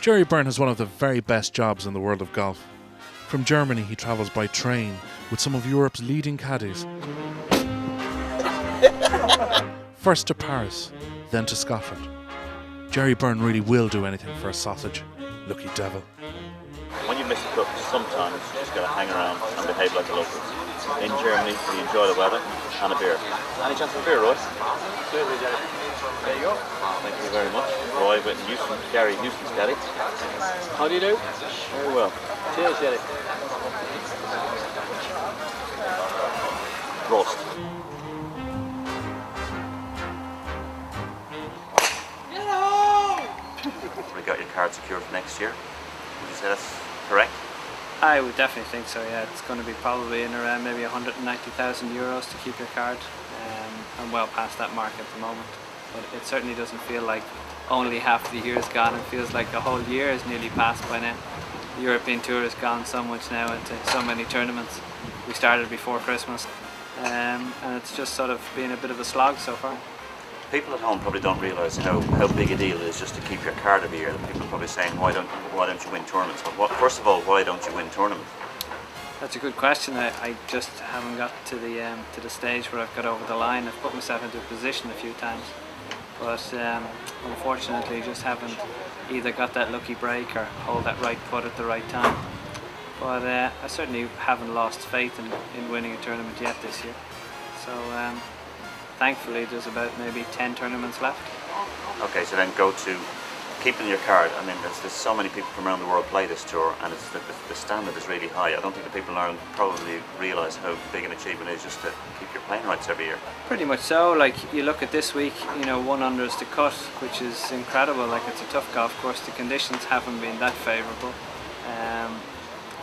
Gerry Byrne has one of the very best jobs in the world of golf. From Germany he travels by train with some of Europe's leading caddies. First to Paris, then to Scotland. Gerry Byrne really will do anything for a sausage. Lucky devil. When you miss a cut, sometimes you just gotta hang around and behave like a local. In Germany, we enjoy the weather and a beer. Any chance of a beer, Roy? Absolutely, Gerry. There you go. Thank you very much. Roy with Houston, Gerry, Houston's caddy. How do you do? Very well. Cheers, Gerry. Roast. We got your card secured for next year. Would you say that's correct? I would definitely think so, yeah. It's going to be probably in around maybe €190,000 to keep your card. I'm well past that mark at the moment. But it certainly doesn't feel like only half the year is gone. It feels like the whole year is nearly passed by now. The European Tour has gone so much now into so many tournaments. We started before Christmas. And it's just sort of been a bit of a slog so far. People at home probably don't realise how big a deal it is just to keep your card every year. People are probably saying, why don't you win tournaments? Well, first of all, why don't you win tournaments? That's a good question. I just haven't got to the stage where I've got over the line. I've put myself into a position a few times, but unfortunately just haven't either got that lucky break or hold that right putt at the right time. But I certainly haven't lost faith in winning a tournament yet this year. So thankfully there's about maybe 10 tournaments left. Okay, so then go to keeping your card. I mean, there's so many people from around the world play this tour, and it's the standard is really high. I don't think the people in Ireland probably realise how big an achievement it is just to keep your playing rights every year. Pretty much so. Like, you look at this week, 1 under is the cut, which is incredible. Like, it's a tough golf course. The conditions haven't been that favourable,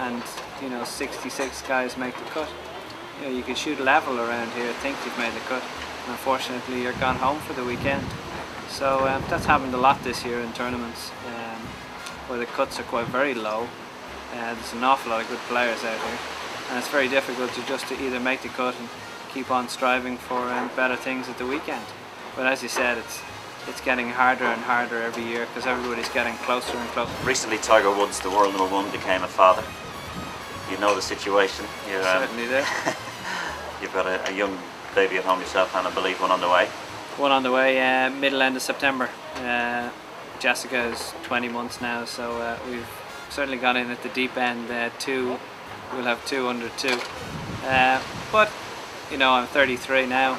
and 66 guys make the cut. You could shoot level around here, think you've made the cut. Unfortunately, you're gone home for the weekend. So that's happened a lot this year in tournaments, where the cuts are quite very low. There's an awful lot of good players out here, and it's very difficult to either make the cut and keep on striving for better things at the weekend. But as you said, it's getting harder and harder every year because everybody's getting closer and closer. Recently, Tiger Woods, the world #1, became a father. You know the situation. Certainly do. You've got a young baby at home yourself, and I believe one on the way. One on the way, middle end of September. Jessica is 20 months now, so we've certainly got in at the deep end. We'll have 2 under 2. But I'm 33 now.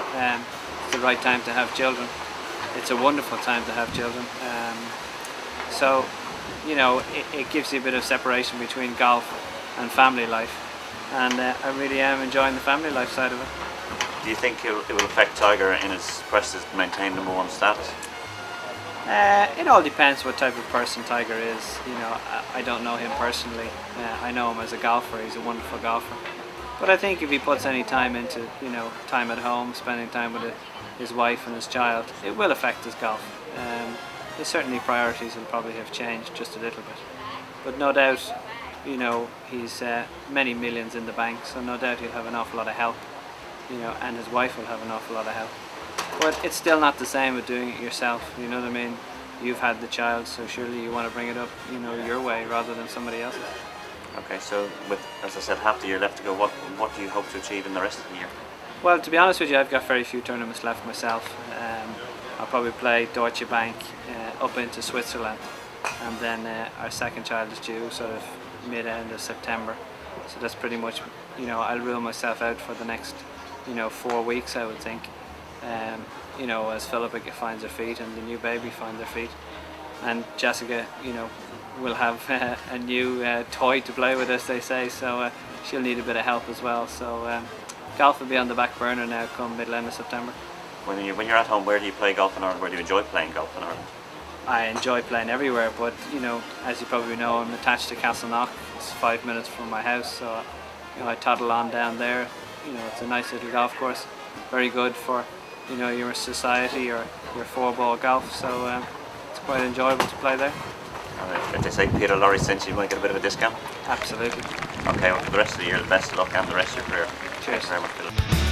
It's the right time to have children. It's a wonderful time to have children. So it gives you a bit of separation between golf and family life, and I really am enjoying the family life side of it. Do you think it will affect Tiger in his quest to maintain #1 status? It all depends what type of person Tiger is. I don't know him personally. I know him as a golfer. He's a wonderful golfer. But I think if he puts any time into time at home, spending time with his wife and his child, it will affect his golf. His certainly priorities will probably have changed just a little bit. But no doubt, he's many millions in the bank, so no doubt he'll have an awful lot of help. And his wife will have an awful lot of help. But it's still not the same with doing it yourself, you know what I mean? You've had the child, so surely you want to bring it up, your way rather than somebody else's. Okay, so with, as I said, half the year left to go, what do you hope to achieve in the rest of the year? Well, to be honest with you, I've got very few tournaments left myself. I'll probably play Deutsche Bank up into Switzerland, and then our second child is due sort of mid-end of September. So that's pretty much, I'll rule myself out for the next 4 weeks, I would think. As Philippa finds her feet and the new baby finds their feet, and Jessica, will have a new toy to play with, as they say. So she'll need a bit of help as well. So golf will be on the back burner now come middle end of September. When you're at home, where do you play golf in Ireland? Where do you enjoy playing golf in Ireland? I enjoy playing everywhere, but as you probably know, I'm attached to Castleknock. It's 5 minutes from my house, so I toddle on down there. It's a nice little golf course, very good for your society or your 4-ball golf. So it's quite enjoyable to play there. If they say Peter Lorry sent you might get a bit of a discount? Absolutely. Okay, well, for the rest of the year, the best of luck and the rest of your career. Cheers. Thanks very much, Peter.